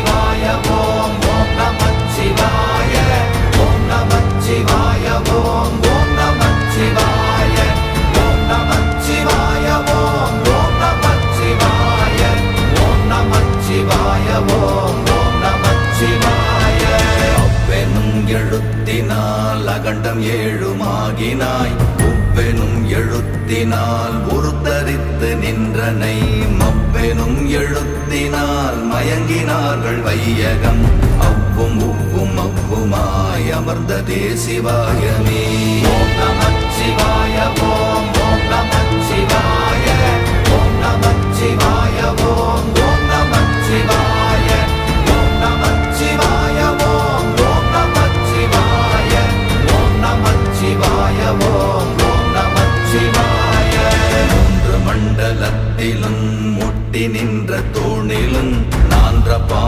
நமச்சிவாய ஓம் ஓம் நமச்சிவாய ஓம் நமச்சிவாய ஓம் ஓம் நமச்சிவாய ஓம் நமச்சிவாய ஓம் ஓம் நமச்சிவாய ஓம் நமச்சிவாய ஓம் ஓம் நமச்சிவாய அவ்வெனும் எழுத்தினால் அகண்டம் ஏழுமாகினாய் உவ்வெனும் எழுத்தினால் உருத்தரித்து நின்றனை மவ்வெனும் எழுத்தினால் மயங்கினார்கள் வையகம் அவ்வும் உவ்வும் அவ்வுமாய் அமர்ந்ததே சிவாயமே ஓம் நமச்சிவாய ஓம் ஓம் நமச்சிவாய ஓம் நமச்சிவாய ஓம் ஓம் நமச்சிவாய